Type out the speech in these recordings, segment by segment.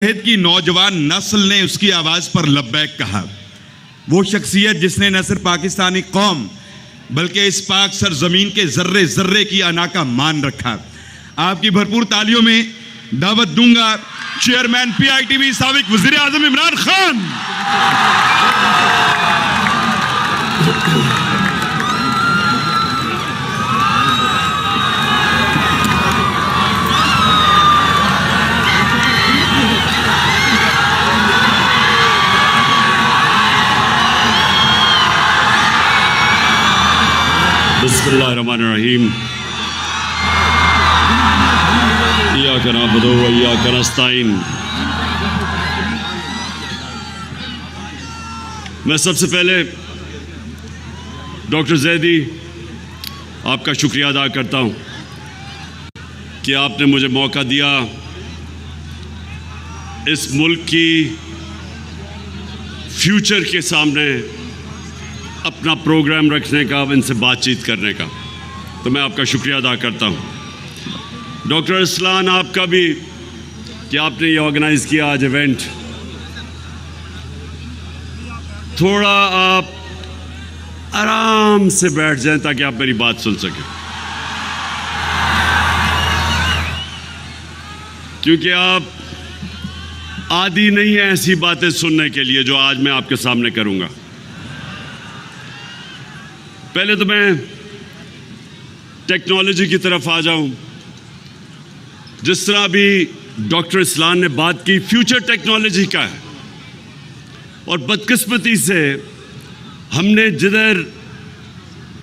مجاہد کی نوجوان نسل نے اس کی آواز پر لبیک کہا. وہ شخصیت جس نے نہ صرف پاکستانی قوم بلکہ اس پاک سرزمین کے ذرے ذرے کی انا کا مان رکھا. آپ کی بھرپور تالیوں میں دعوت دوں گا chairman P I T V سابق وزیر اعظم عمران خان. بسم اللہ الرحمن الرحیم. ایاک نعبد و ایاک نستعین. میں سب سے پہلے ڈاکٹر زیدی آپ کا شکریہ ادا کرتا ہوں کہ آپ نے مجھے موقع دیا اس ملک کی فیوچر کے سامنے اپنا پروگرام رکھنے کا، ان سے بات چیت کرنے کا. تو میں آپ کا شکریہ ادا کرتا ہوں. ڈاکٹر ارسلان آپ کا بھی کہ آپ نے یہ آرگنائز کیا آج ایونٹ. تھوڑا آپ آرام سے بیٹھ جائیں تاکہ آپ میری بات سن سکیں، کیونکہ آپ عادی نہیں ہیں ایسی باتیں سننے کے لیے جو آج میں آپ کے سامنے کروں گا. پہلے تو میں ٹیکنالوجی کی طرف آ جاؤں. جس طرح بھی ڈاکٹر ارسلان نے بات کی، فیوچر ٹیکنالوجی کا ہے، اور بدقسمتی سے ہم نے جدھر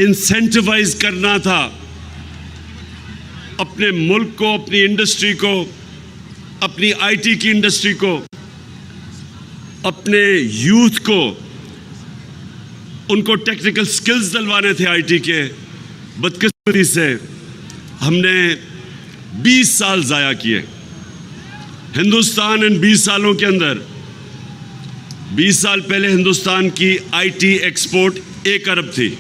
انسینٹیوائز کرنا تھا اپنے ملک کو، اپنی انڈسٹری کو، اپنی آئی ٹی کی انڈسٹری کو، اپنے یوتھ کو، ان کو ٹیکنیکل سکلز دلوانے تھے آئی ٹی کے، بدقسمتی سے ہم نے 20 سال ضائع کیے. ہندوستان ان 20 سالوں کے اندر، 20 سال پہلے ہندوستان کی آئی ٹی ایکسپورٹ 1 ارب تھی.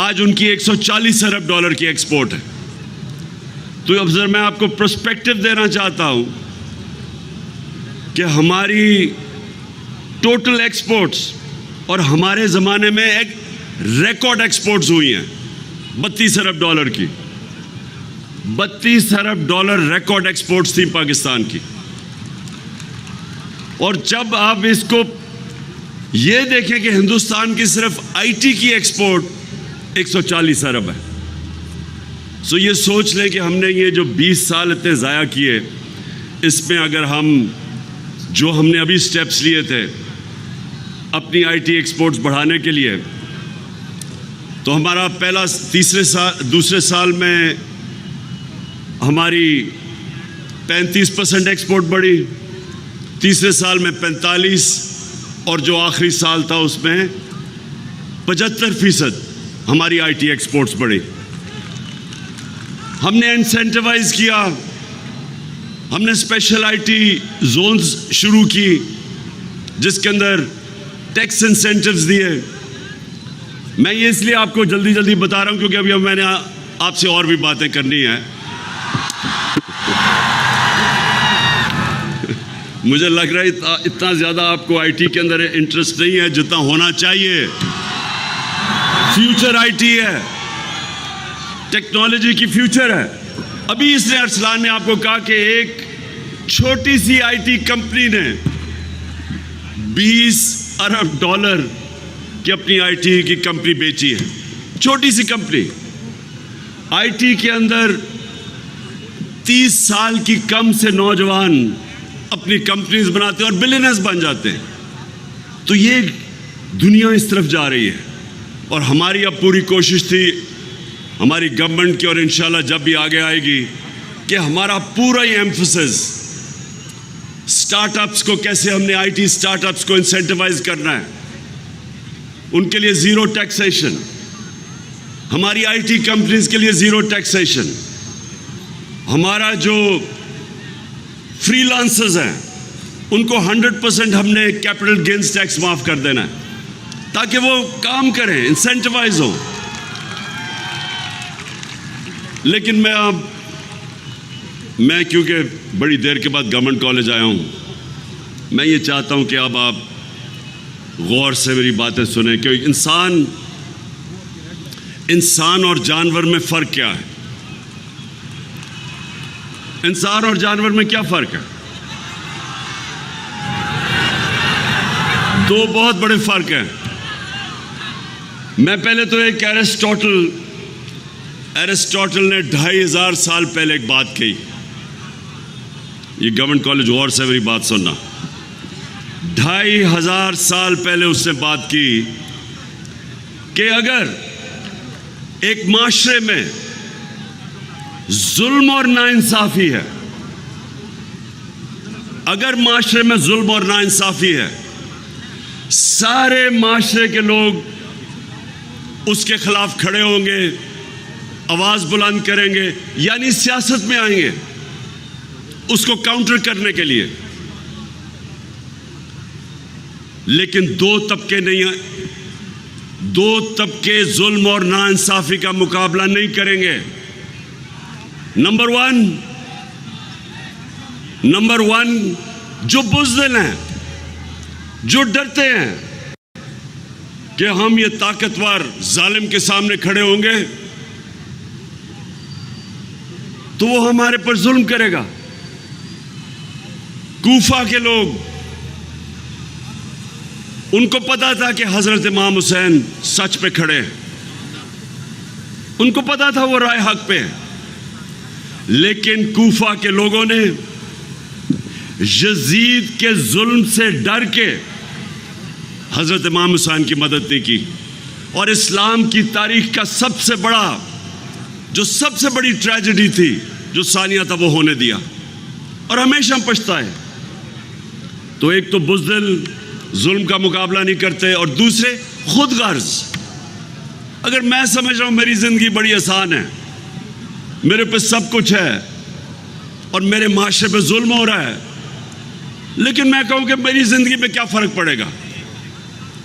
آج ان کی 140 ارب ڈالر کی ایکسپورٹ ہے. تو اب میں آپ کو پرسپیکٹو دینا چاہتا ہوں کہ ہماری ٹوٹل ایکسپورٹس اور ہمارے زمانے میں ایک ریکارڈ ایکسپورٹس ہوئی ہیں 32 ارب ڈالر کی. 32 ارب ڈالر ریکارڈ ایکسپورٹس تھی پاکستان کی. اور جب آپ اس کو یہ دیکھیں کہ ہندوستان کی صرف آئی ٹی کی ایکسپورٹ 140 ارب ہے. سو یہ سوچ لیں کہ ہم نے یہ جو 20 سال اتنے ضائع کیے، اس میں اگر ہم نے ابھی سٹیپس لیے تھے اپنی آئی ٹی ایکسپورٹس بڑھانے کے لیے، تو ہمارا دوسرے سال میں ہماری 35% ایکسپورٹ بڑھی، تیسرے سال میں 45%، اور جو آخری سال تھا اس میں 75% ہماری آئی ٹی ایکسپورٹس بڑھی. ہم نے انسینٹیوائز کیا، ہم نے اسپیشل آئی ٹی زونز شروع کی جس کے اندر ٹیکس انسینٹیوز دیے. میں یہ اس لیے آپ کو جلدی جلدی بتا رہا ہوں کیونکہ ابھی میں نے آپ سے اور بھی باتیں کرنی ہیں. مجھے لگ رہا ہے اتنا زیادہ آپ کو آئی ٹی کے اندر انٹرسٹ نہیں ہے جتنا ہونا چاہیے. فیوچر آئی ٹی ہے، ٹیکنالوجی کی فیوچر ہے. ابھی اس نے ارسلان نے آپ کو کہا کہ ایک چھوٹی سی آئی ٹی کمپنی نے 20 ارب ڈالر کی اپنی آئی ٹی کی کمپنی بیچی ہے. چھوٹی سی کمپنی. آئی ٹی کے اندر 30 سال کی کم سے نوجوان اپنی کمپنیز بناتے ہیں اور بلینئرز بن جاتے ہیں. تو یہ دنیا اس طرف جا رہی ہے، اور ہماری اب پوری کوشش تھی ہماری گورنمنٹ کی، اور انشاءاللہ جب بھی آگے آئے گی، کہ ہمارا پورا ہی ایمفسس سٹارٹ اپس کو، کیسے ہم نے آئی ٹی سٹارٹ اپس کو انسینٹیوائز کرنا ہے، ان کے لیے زیرو ٹیکسیشن، ہماری آئی ٹی کمپنیز کے لیے زیرو ٹیکسیشن، ہمارا جو فری لانسرز ہیں ان کو 100% ہم نے کیپٹل گینز ٹیکس معاف کر دینا ہے تاکہ وہ کام کریں، انسینٹیوائز ہوں. لیکن میں اب میں کیونکہ بڑی دیر کے بعد گورنمنٹ کالج آیا ہوں، میں یہ چاہتا ہوں کہ اب آپ غور سے میری باتیں سنیں کہ انسان اور جانور میں فرق کیا ہے. انسان اور جانور میں کیا فرق ہے؟ دو بہت بڑے فرق ہیں. میں پہلے تو ایک ایرسٹوٹل نے 2500 سال پہلے ایک بات کہی. یہ گورنمنٹ کالج غور سے میری بات سننا. 2500 سال پہلے اس نے بات کی کہ اگر ایک معاشرے میں ظلم اور ناانصافی ہے، اگر معاشرے میں ظلم اور ناانصافی ہے، سارے معاشرے کے لوگ اس کے خلاف کھڑے ہوں گے، آواز بلند کریں گے، یعنی سیاست میں آئیں گے اس کو کاؤنٹر کرنے کے لیے. لیکن دو طبقے ظلم اور ناانصافی کا مقابلہ نہیں کریں گے. نمبر ون جو بزدل ہیں، جو ڈرتے ہیں کہ ہم یہ طاقتور ظالم کے سامنے کھڑے ہوں گے تو وہ ہمارے پر ظلم کرے گا. کوفہ کے لوگ، ان کو پتا تھا کہ حضرت امام حسین سچ پہ کھڑے ہیں، ان کو پتا تھا وہ رائے حق پہ ہیں، لیکن کوفہ کے لوگوں نے یزید کے ظلم سے ڈر کے حضرت امام حسین کی مدد نہیں کی. اور اسلام کی تاریخ کا سب سے بڑی ٹریجڈی تھی جو ثانیہ تھا وہ ہونے دیا، اور ہمیشہ پچھتائے. تو ایک تو بزدل ظلم کا مقابلہ نہیں کرتے، اور دوسرے خود غرض. اگر میں سمجھ رہا ہوں میری زندگی بڑی آسان ہے، میرے پہ سب کچھ ہے اور میرے معاشرے پہ ظلم ہو رہا ہے، لیکن میں کہوں کہ میری زندگی پہ کیا فرق پڑے گا،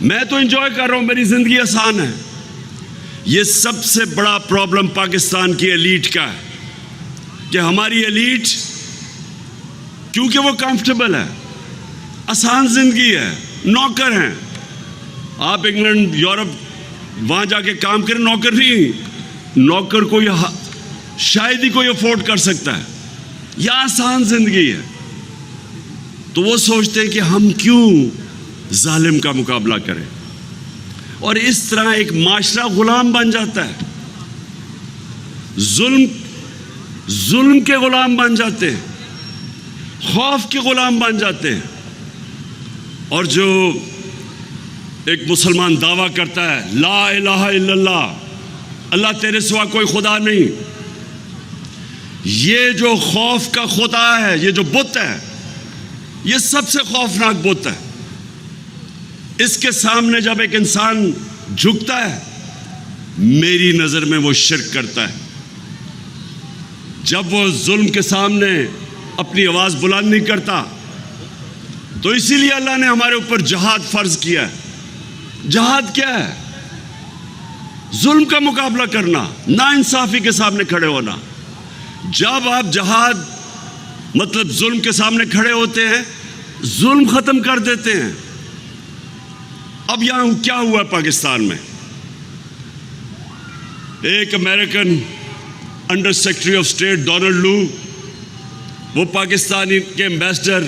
میں تو انجوائے کر رہا ہوں، میری زندگی آسان ہے. یہ سب سے بڑا پرابلم پاکستان کی ایلیٹ کا ہے کہ ہماری ایلیٹ کیونکہ وہ کمفرٹیبل ہے، آسان زندگی ہے، نوکر ہیں. آپ انگلینڈ، یورپ وہاں جا کے کام کریں، نوکر نہیں، نوکر کو شاید ہی کوئی افورڈ کر سکتا ہے. یہ آسان زندگی ہے. تو وہ سوچتے ہیں کہ ہم کیوں ظالم کا مقابلہ کریں، اور اس طرح ایک معاشرہ غلام بن جاتا ہے. ظلم کے غلام بن جاتے ہیں، خوف کے غلام بن جاتے ہیں. اور جو ایک مسلمان دعویٰ کرتا ہے لا الہ الا اللہ، اللہ تیرے سوا کوئی خدا نہیں، یہ جو خوف کا خدا ہے، یہ جو بت ہے، یہ سب سے خوفناک بت ہے. اس کے سامنے جب ایک انسان جھکتا ہے، میری نظر میں وہ شرک کرتا ہے. جب وہ ظلم کے سامنے اپنی آواز بلند نہیں کرتا، تو اسی لیے اللہ نے ہمارے اوپر جہاد فرض کیا ہے. جہاد کیا ہے؟ ظلم کا مقابلہ کرنا، ناانصافی کے سامنے کھڑے ہونا. جب آپ جہاد مطلب ظلم کے سامنے کھڑے ہوتے ہیں، ظلم ختم کر دیتے ہیں. اب یہاں کیا ہوا پاکستان میں؟ ایک American under secretary of state Donald Lu, وہ پاکستانی کے ایمبیسڈر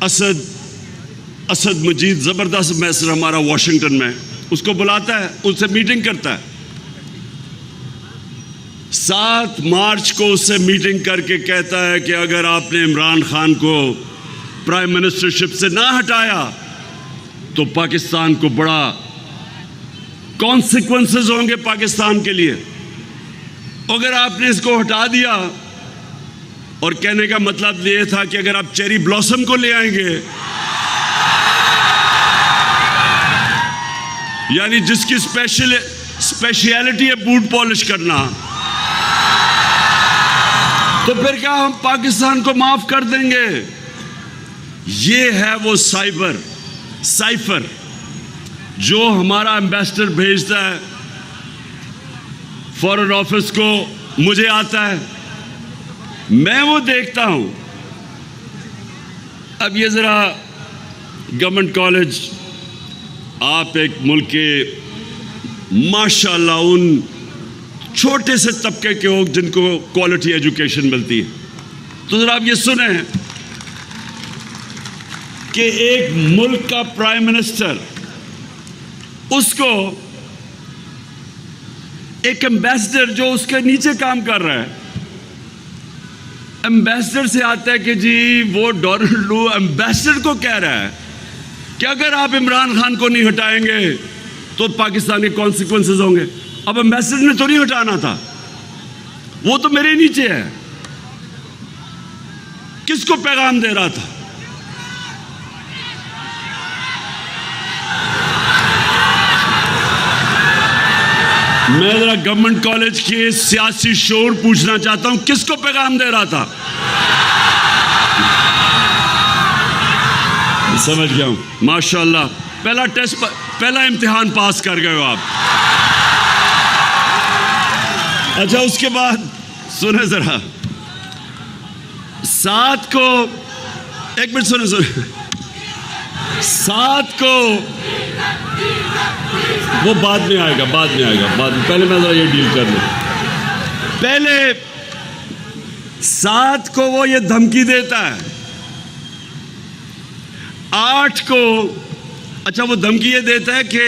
اسد مجید، زبردست ایمبیسڈر ہمارا واشنگٹن میں، اس کو بلاتا ہے، ان سے میٹنگ کرتا ہے. 7 مارچ کو اس سے میٹنگ کر کے کہتا ہے کہ اگر آپ نے عمران خان کو پرائم منسٹرشپ سے نہ ہٹایا تو پاکستان کو بڑا کانسیکوینسز ہوں گے پاکستان کے لیے. اگر آپ نے اس کو ہٹا دیا، اور کہنے کا مطلب یہ تھا کہ اگر آپ چیری بلاسم کو لے آئیں گے، یعنی جس کی اسپیشلٹی ہے بوٹ پالش کرنا، تو پھر کیا ہم پاکستان کو معاف کر دیں گے؟ یہ ہے وہ سائفر جو ہمارا ایمبیسڈر بھیجتا ہے فارن آفس کو، مجھے آتا ہے. میں وہ دیکھتا ہوں. اب یہ ذرا گورنمنٹ کالج، آپ ایک ملک کے ماشاءاللہ ان چھوٹے سے طبقے کے لوگ جن کو کوالٹی ایجوکیشن ملتی ہے، تو ذرا آپ یہ سنیں کہ ایک ملک کا پرائم منسٹر، اس کو ایک ایمبیسڈر جو اس کے نیچے کام کر رہا ہے، ایمبیسڈر سے آتا ہے کہ جی وہ ڈونلڈ لو ایمبیسڈر کو کہہ رہا ہے کہ اگر آپ عمران خان کو نہیں ہٹائیں گے تو پاکستان کے کانسیکوینسز ہوں گے. اب ایمبیسڈر نے تو نہیں ہٹانا تھا، وہ تو میرے نیچے ہے. کس کو پیغام دے رہا تھا؟ میں ذرا گورنمنٹ کالج کے سیاسی شعور پوچھنا چاہتا ہوں، کس کو پیغام دے رہا تھا؟ سمجھ گیا ہوں، ماشاءاللہ. پہلا امتحان پاس کر گئے ہو آپ. اچھا، اس کے بعد سنیں ذرا، 7 کو، ایک منٹ سنیں، 7 کو، وہ بعد میں آئے گا، پہلے میں ذرا یہ ڈیل کر لوں. پہلے 7 کو وہ یہ دھمکی دیتا ہے، 8 کو، اچھا وہ دھمکی یہ دیتا ہے کہ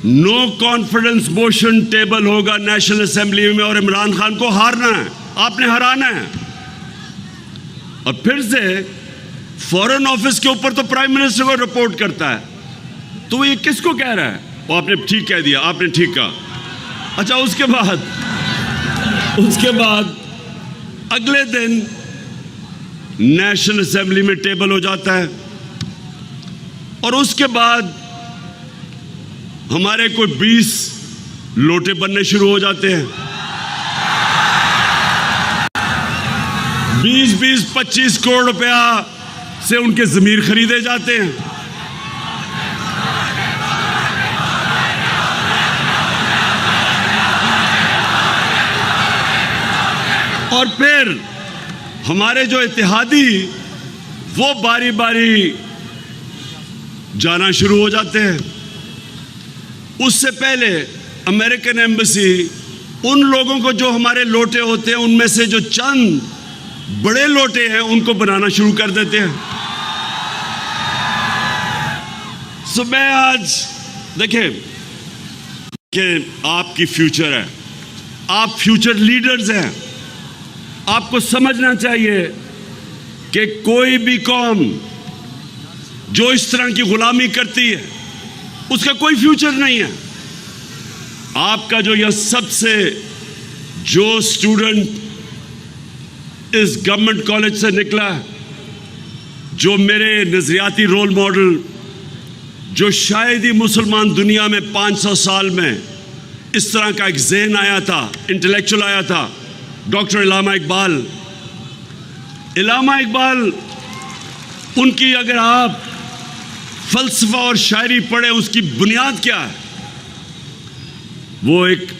نو کانفیڈنس موشن ٹیبل ہوگا نیشنل اسمبلی میں اور عمران خان کو ہارنا ہے، آپ نے ہرانا ہے. اور پھر سے فورن آفس کے اوپر تو پرائم منسٹر کو رپورٹ کرتا ہے. تو یہ کس کو کہہ رہا ہے؟ وہ آپ نے ٹھیک کہہ دیا، آپ نے ٹھیک کہا. اچھا، اس کے بعد اگلے دن نیشنل اسمبلی میں ٹیبل ہو جاتا ہے، اور اس کے بعد ہمارے کوئی 20 لوٹے بننے شروع ہو جاتے ہیں. 20-25 کروڑ روپیہ سے ان کے ضمیر خریدے جاتے ہیں. اور پھر ہمارے جو اتحادی وہ باری باری جانا شروع ہو جاتے ہیں. اس سے پہلے امریکن ایمبیسی ان لوگوں کو جو ہمارے لوٹے ہوتے ہیں ان میں سے جو چند بڑے لوٹے ہیں ان کو بنانا شروع کر دیتے ہیں. سو میں آج دیکھیں کہ آپ کی فیوچر ہے، آپ فیوچر لیڈرز ہیں. آپ کو سمجھنا چاہیے کہ کوئی بھی قوم جو اس طرح کی غلامی کرتی ہے اس کا کوئی فیوچر نہیں ہے. آپ کا جو یہ سب سے جو اسٹوڈنٹ اس گورنمنٹ کالج سے نکلا، جو میرے نظریاتی رول ماڈل، جو شاید ہی مسلمان دنیا میں 500 سال میں اس طرح کا ایک ذہن آیا تھا، انٹلیکچوئل آیا تھا، ڈاکٹر علامہ اقبال. علامہ اقبال، ان کی اگر آپ فلسفہ اور شاعری پڑھیں، اس کی بنیاد کیا ہے؟ وہ ایک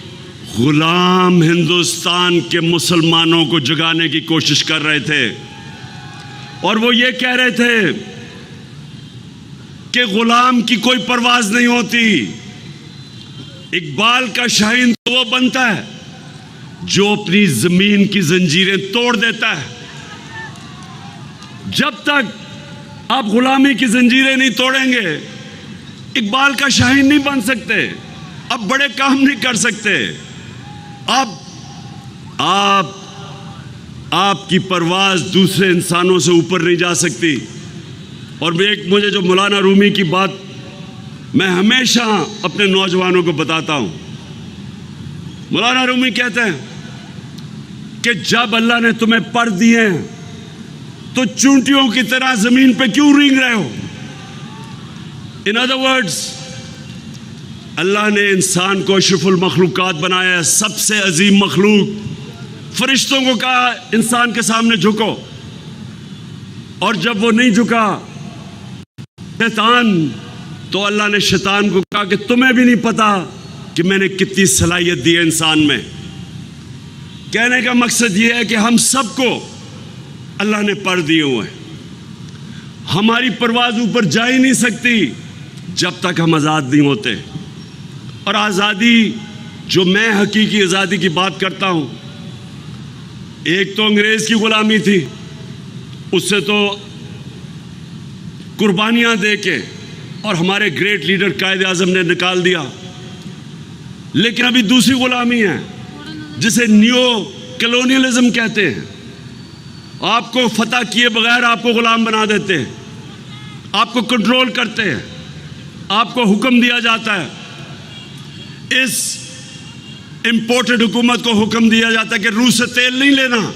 غلام ہندوستان کے مسلمانوں کو جگانے کی کوشش کر رہے تھے، اور وہ یہ کہہ رہے تھے کہ غلام کی کوئی پرواز نہیں ہوتی. اقبال کا شاہین تو وہ بنتا ہے جو اپنی زمین کی زنجیریں توڑ دیتا ہے. جب تک آپ غلامی کی زنجیریں نہیں توڑیں گے، اقبال کا شاہین نہیں بن سکتے، آپ بڑے کام نہیں کر سکتے. آپ کی پرواز دوسرے انسانوں سے اوپر نہیں جا سکتی. اور مجھے جو مولانا رومی کی بات میں ہمیشہ اپنے نوجوانوں کو بتاتا ہوں، مولانا رومی کہتے ہیں کہ جب اللہ نے تمہیں پر دیے تو چونٹیوں کی طرح زمین پہ کیوں رینگ رہے ہو؟ ان ادر ورڈز، اللہ نے انسان کو اشرف المخلوقات بنایا ہے، سب سے عظیم مخلوق. فرشتوں کو کہا انسان کے سامنے جھکو، اور جب وہ نہیں جھکا شیطان، تو اللہ نے شیطان کو کہا کہ تمہیں بھی نہیں پتا کہ میں نے کتنی صلاحیت دی ہے انسان میں. کہنے کا مقصد یہ ہے کہ ہم سب کو اللہ نے پر دیے ہوئے ہیں. ہماری پرواز اوپر جا ہی نہیں سکتی جب تک ہم آزاد نہیں ہوتے. اور آزادی جو میں حقیقی آزادی کی بات کرتا ہوں، ایک تو انگریز کی غلامی تھی، اس سے تو قربانیاں دے کے اور ہمارے گریٹ لیڈر قائد اعظم نے نکال دیا. لیکن ابھی دوسری غلامی ہے جسے نیو کلونیلزم کہتے ہیں. آپ کو فتح کیے بغیر آپ کو غلام بنا دیتے ہیں، آپ کو کنٹرول کرتے ہیں، آپ کو حکم دیا جاتا ہے. اس امپورٹڈ حکومت کو حکم دیا جاتا ہے کہ روس سے تیل نہیں لینا.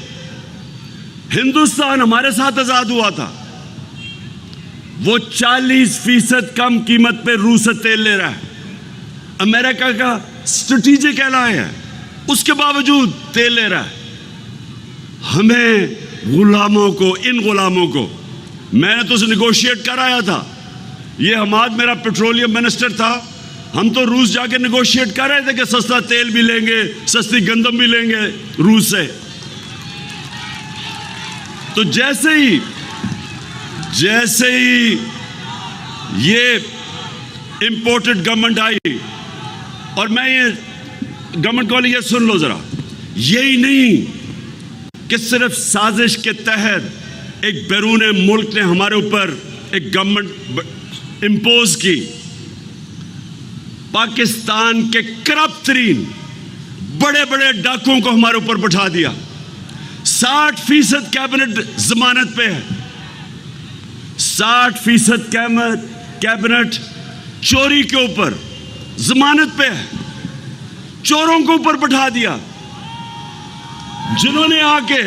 ہندوستان ہمارے ساتھ آزاد ہوا تھا، وہ 40% کم قیمت پہ روس سے تیل لے رہا ہے. امریکہ کا اسٹریٹجک ایلائی ہے، اس کے باوجود تیل لے رہا ہے. ہمیں غلاموں کو، ان غلاموں کو، میں نے تو اسے نیگوشیٹ کرایا تھا. یہ حماد میرا پیٹرولیم منسٹر تھا، ہم تو روس جا کے نیگوشیٹ کر رہے تھے کہ سستا تیل بھی لیں گے، سستی گندم بھی لیں گے روس سے. تو جیسے ہی یہ امپورٹڈ گورنمنٹ آئی، اور میں یہ گورنمنٹ کو یہ سن لو ذرا، یہی نہیں کہ صرف سازش کے تحت ایک بیرون ملک نے ہمارے اوپر ایک گورنمنٹ امپوز کی. پاکستان کے کرپٹ ترین بڑے بڑے ڈاکوؤں کو ہمارے اوپر بٹھا دیا. 60% کیبنٹ ضمانت پہ ہے، 60% کیبنٹ چوری کے اوپر ضمانت پہ ہے. چوروں کو اوپر بٹھا دیا، جنہوں نے آ کے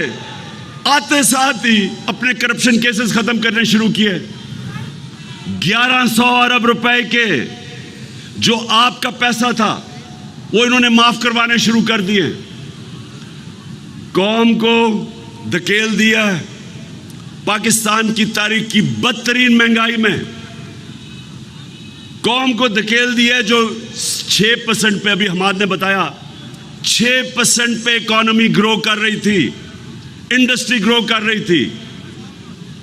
آتے ساتھ ہی اپنے کرپشن کیسز ختم کرنے شروع کیے. 1100 ارب روپے کے جو آپ کا پیسہ تھا وہ انہوں نے معاف کروانے شروع کر دیے. قوم کو دھکیل دیا ہے پاکستان کی تاریخ کی بدترین مہنگائی میں. قوم کو دھکیل دیا ہے جو 6% پہ، ابھی حماد نے بتایا 6% پہ اکانومی گرو کر رہی تھی، انڈسٹری گرو کر رہی تھی.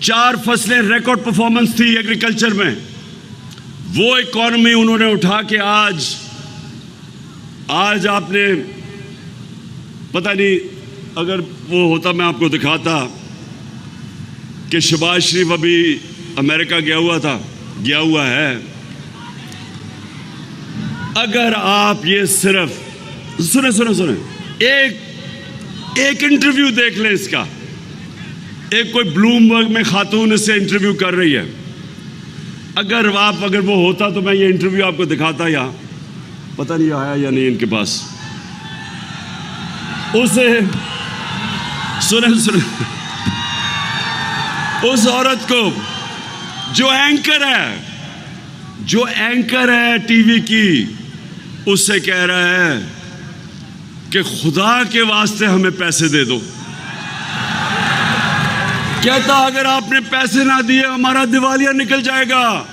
4 فصلیں ریکارڈ پرفارمنس تھی ایگریکلچر میں. وہ اکانومی انہوں نے اٹھا کے آج آپ نے پتہ نہیں، اگر وہ ہوتا میں آپ کو دکھاتا کہ شہباز شریف ابھی امریکہ گیا ہوا ہے. اگر آپ یہ صرف سنیں ایک انٹرویو دیکھ لیں اس کا، ایک کوئی بلومبرگ میں خاتون اس سے انٹرویو کر رہی ہے. اگر وہ ہوتا تو میں یہ انٹرویو آپ کو دکھاتا، یا پتہ نہیں آیا یا نہیں ان کے پاس. اسے سنیں اس عورت کو جو اینکر ہے ٹی وی کی، اس سے کہہ رہا ہے کہ خدا کے واسطے ہمیں پیسے دے دو. کہتا اگر آپ نے پیسے نہ دیے ہمارا دیوالیہ نکل جائے گا.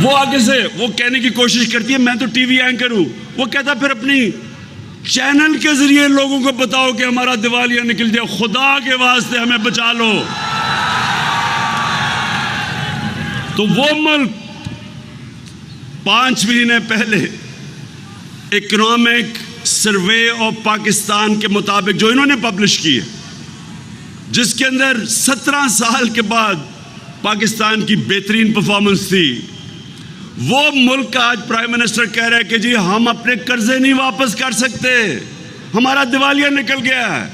وہ آگے سے وہ کہنے کی کوشش کرتی ہے میں تو ٹی وی اینکر ہوں. وہ کہتا پھر اپنی چینل کے ذریعے لوگوں کو بتاؤ کہ ہمارا دیوالیہ نکل جائے، خدا کے واسطے ہمیں بچا لو. تو وہ ملک 5 مہینے پہلے اکنامک سروے آف پاکستان کے مطابق جو انہوں نے پبلش کی ہے، جس کے اندر 17 سال کے بعد پاکستان کی بہترین پرفارمنس تھی، وہ ملک کا آج پرائم منسٹر کہہ رہا ہے کہ جی ہم اپنے قرضے نہیں واپس کر سکتے، ہمارا دیوالیہ نکل گیا ہے،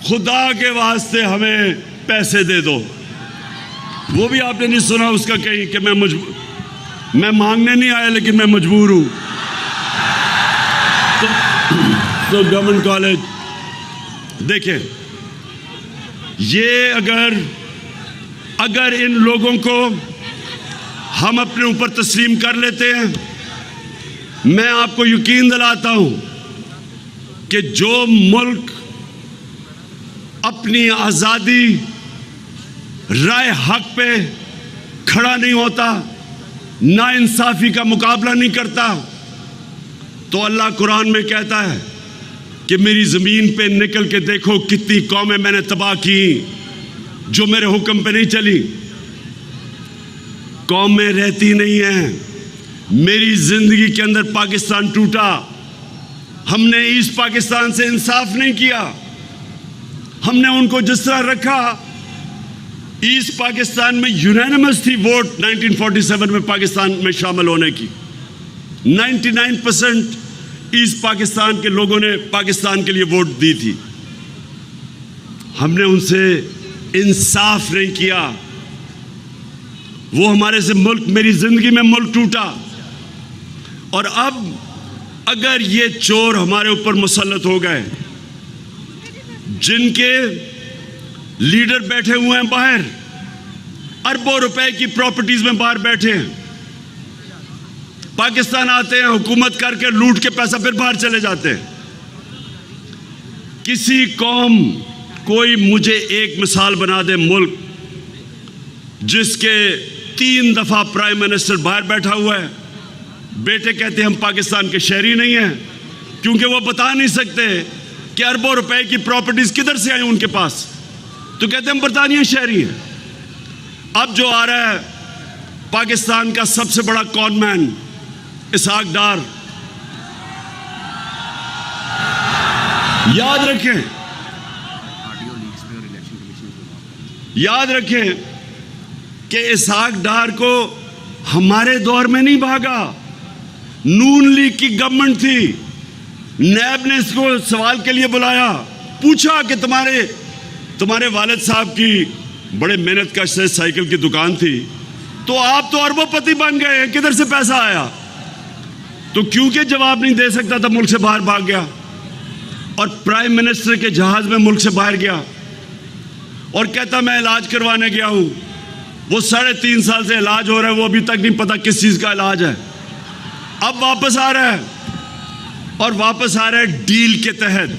خدا کے واسطے ہمیں پیسے دے دو. وہ بھی آپ نے نہیں سنا اس کا کہیں کہ میں مانگنے نہیں آیا لیکن میں مجبور ہوں. تو گورنمنٹ کالج دیکھیں، یہ اگر ان لوگوں کو ہم اپنے اوپر تسلیم کر لیتے ہیں، میں آپ کو یقین دلاتا ہوں کہ جو ملک اپنی آزادی رائے حق پہ کھڑا نہیں ہوتا، نا انصافی کا مقابلہ نہیں کرتا، تو اللہ قرآن میں کہتا ہے کہ میری زمین پہ نکل کے دیکھو کتنی قومیں میں نے تباہ کی جو میرے حکم پہ نہیں چلی. قومیں رہتی نہیں ہیں. میری زندگی کے اندر پاکستان ٹوٹا. ہم نے ایسٹ پاکستان سے انصاف نہیں کیا. ہم نے ان کو جس طرح رکھا. ایسٹ پاکستان میں یونینمس تھی ووٹ 1947 میں پاکستان میں شامل ہونے کی. 99% ایسٹ پاکستان کے لوگوں نے پاکستان کے لیے ووٹ دی تھی. ہم نے ان سے انصاف نہیں کیا. وہ ہمارے سے ملک، میری زندگی میں ملک ٹوٹا. اور اب اگر یہ چور ہمارے اوپر مسلط ہو گئے، جن کے لیڈر بیٹھے ہوئے ہیں باہر، اربوں روپے کی پراپرٹیز میں باہر بیٹھے ہیں، پاکستان آتے ہیں حکومت کر کے لوٹ کے پیسہ پھر باہر چلے جاتے ہیں. کسی قوم، کوئی مجھے ایک مثال بنا دے ملک جس کے 3 دفعہ پرائم منسٹر باہر بیٹھا ہوا ہے. بیٹے کہتے ہیں ہم پاکستان کے شہری نہیں ہیں، کیونکہ وہ بتا نہیں سکتے کہ اربوں روپے کی پراپرٹیز کدھر سے آئیں ان کے پاس، تو کہتے ہیں ہم برطانیہ شہری ہیں. اب جو آ رہا ہے پاکستان کا سب سے بڑا کون مین اسحاق ڈار، یاد رکھیں کہ اسحاق ڈار کو ہمارے دور میں نہیں بھاگا. نون لیگ کی گورنمنٹ تھی. نیب نے اس کو سوال کے لیے بلایا، پوچھا کہ تمہارے والد صاحب کی بڑے محنت کش سے سائیکل کی دکان تھی، تو آپ تو اربوں پتی بن گئے، کدھر سے پیسہ آیا؟ تو کیونکہ جواب نہیں دے سکتا تھا ملک سے باہر بھاگ گیا اور پرائم منسٹر کے جہاز میں ملک سے باہر گیا اور کہتا میں علاج کروانے گیا ہوں. وہ 3.5 سال سے علاج ہو رہا ہے، وہ ابھی تک نہیں پتا کس چیز کا علاج ہے. اب واپس آ رہا ہے، اور واپس آ رہا ہے ڈیل کے تحت.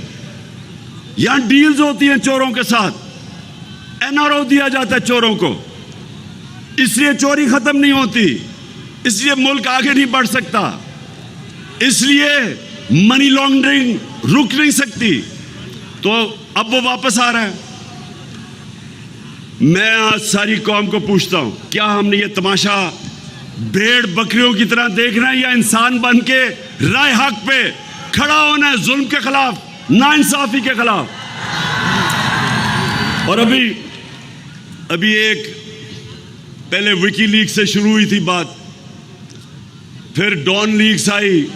یہاں ڈیلز ہوتی ہیں چوروں کے ساتھ. NRO دیا جاتا ہے چوروں کو، اس لیے چوری ختم نہیں ہوتی، اس لیے ملک آگے نہیں بڑھ سکتا، اس لیے منی لانڈرنگ رک نہیں سکتی. تو اب وہ واپس آ رہا ہے. میں آج ساری قوم کو پوچھتا ہوں، کیا ہم نے یہ تماشا بھیڑ بکریوں کی طرح دیکھنا ہے، یا انسان بن کے رائے حق پہ کھڑا ہونا ہے، ظلم کے خلاف، ناانصافی کے خلاف؟ اور ابھی ایک پہلے وکی لیگ سے شروع ہوئی تھی بات، پھر ڈان لیگز آئی،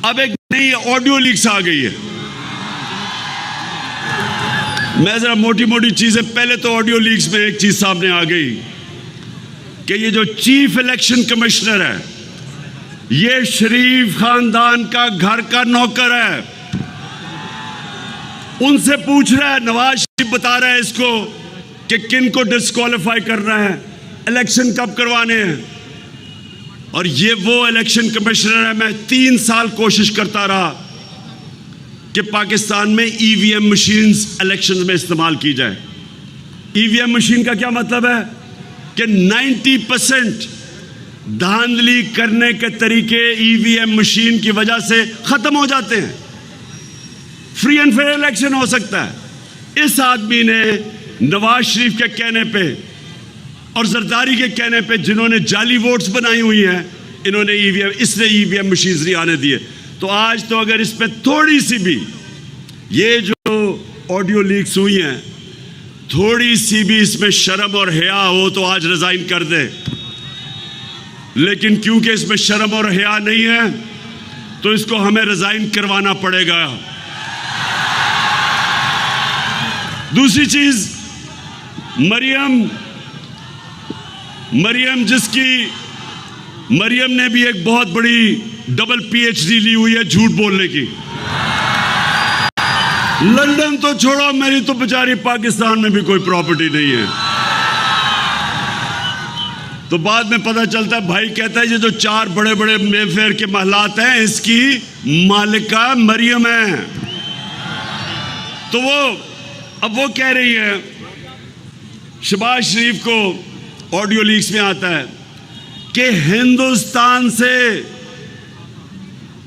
اب ایک نئی آڈیو لیگز آ گئی ہے. میں ذرا موٹی چیزیں، پہلے تو آڈیو لیگز میں ایک چیز سامنے آ گئی کہ یہ جو چیف الیکشن کمشنر ہے، یہ شریف خاندان کا گھر کا نوکر ہے. ان سے پوچھ رہا ہے، نواز شریف بتا رہا ہے اس کو کہ کن کو ڈسکوالیفائی کرنا ہے، الیکشن کب کروانے ہیں. اور یہ وہ الیکشن کمشنر ہے. میں 3 سال کوشش کرتا رہا کہ پاکستان میں EVM مشینز الیکشنز میں استعمال کی جائے. EVM مشین کا کیا مطلب ہے کہ 90% دھاندلی کرنے کے طریقے EVM مشین کی وجہ سے ختم ہو جاتے ہیں. فری اینڈ فیئر الیکشن ہو سکتا ہے. اس آدمی نے نواز شریف کے کہنے پہ اور زرداری کے کہنے پہ، جنہوں نے جعلی ووٹس بنائی ہوئی ہیں، انہوں نے اس نے EVM مشینز نہیں آنے دیے. تو آج تو اگر اس پہ تھوڑی سی بھی، یہ جو آڈیو لیکس ہوئی ہیں، تھوڑی سی بھی اس میں شرم اور حیا ہو تو آج ریزائن کر دے. لیکن کیونکہ اس میں شرم اور حیا نہیں ہے تو اس کو ہمیں ریزائن کروانا پڑے گا. دوسری چیز، مریم نے بھی ایک بہت بڑی ڈبل PhD لی ہوئی ہے جھوٹ بولنے کی. لندن تو چھوڑو، میری تو بیچاری پاکستان میں بھی کوئی پراپرٹی نہیں ہے. تو بعد میں پتہ چلتا ہے، بھائی کہتا ہے یہ جو 4 بڑے بڑے مے فیئر کے محلات ہیں، اس کی مالکہ مریم ہے. تو اب وہ کہہ رہی ہے، شہباز شریف کو آڈیو لیکس میں آتا ہے کہ ہندوستان سے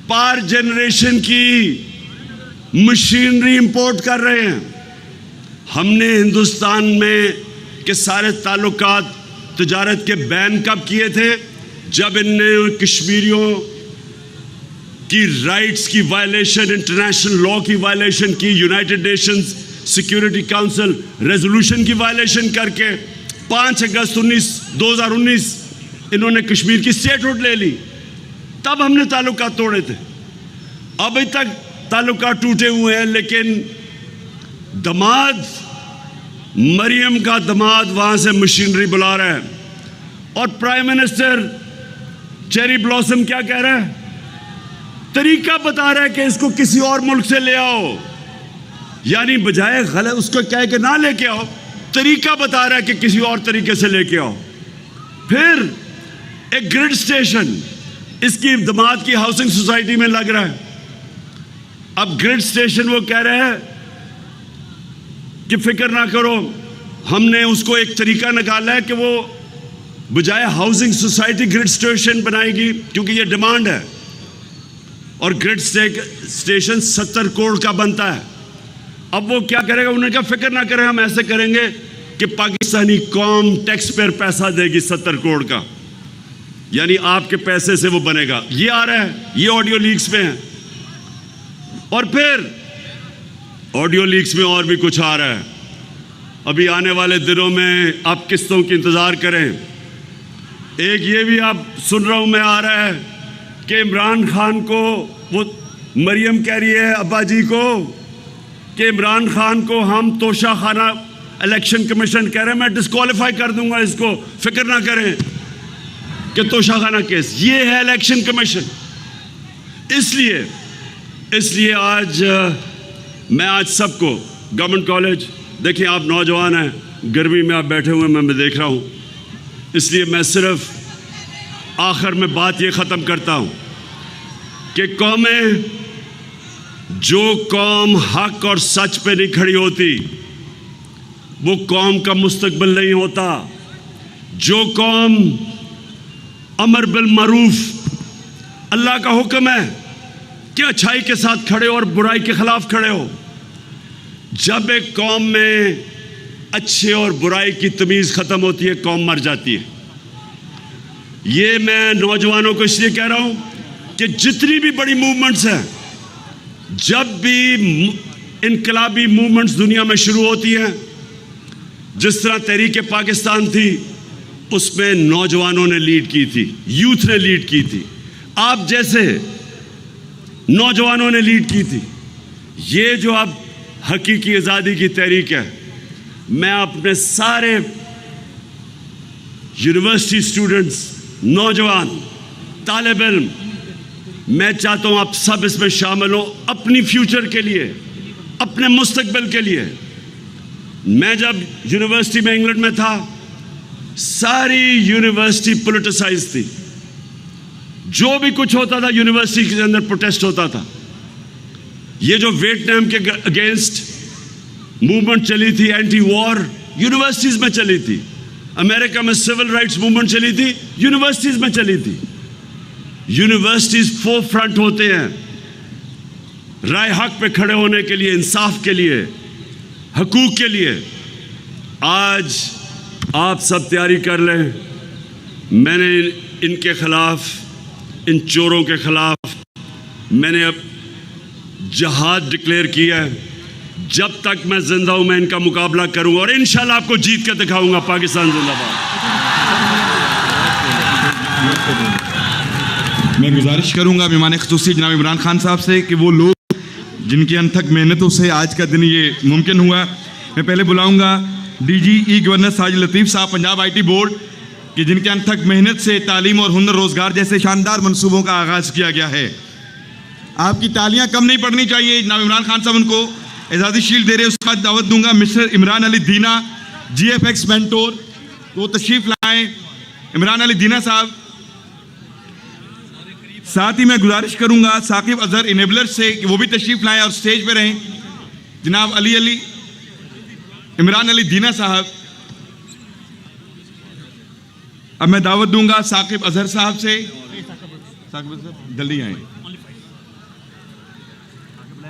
پار جنریشن کی مشینری امپورٹ کر رہے ہیں. ہم نے ہندوستان میں کے سارے تعلقات تجارت کے بین کب کیے تھے؟ جب ان نے کشمیریوں کی رائٹس کی وائلیشن، انٹرنیشنل لا کی وائلیشن کی، United nations security council resolution کی وائلیشن کر کے 5 اگست 2019 انہوں نے کشمیر کی اسٹیٹہڈ لے لی. تب ہم نے تعلقات توڑے تھے. ابھی تک تعلقات ٹوٹے ہوئے ہیں، لیکن دماد مریم کا دماد وہاں سے مشینری بلا رہا ہے. اور پرائم منسٹر چیری بلاسم کیا کہہ رہا ہے؟ طریقہ بتا رہا ہے کہ اس کو کسی اور ملک سے لے آؤ. یعنی بجائے غلط اس کو کہہ کہ نہ لے کے آؤ، طریقہ بتا رہا ہے کہ کسی اور طریقے سے لے کے آؤ. پھر ایک گریڈ اسٹیشن اس کی دماد کی ہاؤسنگ سوسائٹی میں لگ رہا ہے. اب گریڈ اسٹیشن وہ کہہ رہے ہیں کہ فکر نہ کرو، ہم نے اس کو ایک طریقہ نکالا ہے کہ وہ بجائے ہاؤسنگ سوسائٹی گریڈ اسٹیشن بنائے گی، کیونکہ یہ ڈیمانڈ ہے. اور گریڈ اسٹیشن 70 کروڑ کا بنتا ہے. اب وہ کیا کرے گا؟ انہوں نے کہا فکر نہ کریں، ہم ایسے کریں گے کہ پاکستانی قوم ٹیکس پیئر پیسہ دے گی 70 کروڑ کا، یعنی آپ کے پیسے سے وہ بنے گا. یہ آ رہا ہے، یہ آڈیو لیکس میں ہے. اور پھر آڈیو لیکس میں اور بھی کچھ آ رہا ہے. ابھی آنے والے دنوں میں آپ قسطوں کی انتظار کریں. ایک یہ بھی آپ سن رہا ہوں میں آ رہا ہے کہ عمران خان کو، وہ مریم کہہ رہی ہے ابا جی کو کہ عمران خان کو ہم توشہ خانہ الیکشن کمیشن کہہ رہے ہیں، میں ڈسکوالیفائی کر دوں گا اس کو، فکر نہ کریں کہ توشہ خانہ کیس. یہ ہے الیکشن کمیشن. اس لیے آج سب کو گورنمنٹ کالج، دیکھیں آپ نوجوان ہیں، گرمی میں آپ بیٹھے ہوئے میں دیکھ رہا ہوں، اس لیے میں صرف آخر میں بات یہ ختم کرتا ہوں کہ جو قوم حق اور سچ پہ نہیں کھڑی ہوتی وہ قوم کا مستقبل نہیں ہوتا. جو قوم امر بالمعروف، اللہ کا حکم ہے کہ اچھائی کے ساتھ کھڑے ہو اور برائی کے خلاف کھڑے ہو. جب ایک قوم میں اچھے اور برائی کی تمیز ختم ہوتی ہے، قوم مر جاتی ہے. یہ میں نوجوانوں کو اس لیے کہہ رہا ہوں کہ جتنی بھی بڑی موومنٹس ہیں، جب بھی انقلابی موومنٹس دنیا میں شروع ہوتی ہیں، جس طرح تحریک پاکستان تھی، اس میں نوجوانوں نے لیڈ کی تھی، یوتھ نے لیڈ کی تھی، آپ جیسے نوجوانوں نے لیڈ کی تھی. یہ جو اب حقیقی آزادی کی تحریک ہے، میں اپنے سارے یونیورسٹی اسٹوڈنٹس، نوجوان طالب علم، میں چاہتا ہوں آپ سب اس میں شامل ہوں اپنی فیوچر کے لیے، اپنے مستقبل کے لیے. میں جب یونیورسٹی میں انگلینڈ میں تھا، ساری یونیورسٹی پولیٹیسائز تھی. جو بھی کچھ ہوتا تھا یونیورسٹی کے اندر پروٹیسٹ ہوتا تھا. یہ جو ویتنام کے اگینسٹ موومنٹ چلی تھی، اینٹی وار، یونیورسٹیز میں چلی تھی. امریکہ میں سول رائٹس موومنٹ چلی تھی، یونیورسٹیز میں چلی تھی. یونیورسٹیز فور فرنٹ ہوتے ہیں رائے حق پہ کھڑے ہونے کے لیے، انصاف کے لیے، حقوق کے لیے. آج آپ سب تیاری کر لیں. میں نے ان کے خلاف، ان چوروں کے خلاف میں نے اب جہاد ڈکلیئر کیا ہے. جب تک میں زندہ ہوں میں ان کا مقابلہ کروں گا اور انشاءاللہ آپ کو جیت کے دکھاؤں گا. پاکستان زندہ باد. میں گزارش کروں گا مہمان خصوصی جناب عمران خان صاحب سے کہ وہ لوگ جن کی انتھک محنتوں سے آج کا دن یہ ممکن ہوا، میں پہلے بلاؤں گا ڈی جی ای گورنر ساجد لطیف صاحب پنجاب آئی ٹی بورڈ، کہ جن کے انتھک محنت سے تعلیم اور ہنر روزگار جیسے شاندار منصوبوں کا آغاز کیا گیا ہے. آپ کی تالیاں کم نہیں پڑنی چاہیے. جناب عمران خان صاحب ان کو اعزازی شیلڈ دے رہے ہیں. اس کے بعد دعوت دوں گا مسٹر عمران علی دینا، جی ایف ایکس مینٹور، وہ تشریف لائیں. عمران علی دینا صاحب. ساتھ ہی میں گزارش کروں گا ثاقب اظہر انیبلر سے کہ وہ بھی تشریف لائیں اور سٹیج پہ رہیں. جناب عمران علی دینا صاحب. اب میں دعوت دوں گا ثاقب اظہر صاحب سے. ثاقب اظہر جلدی آئیں.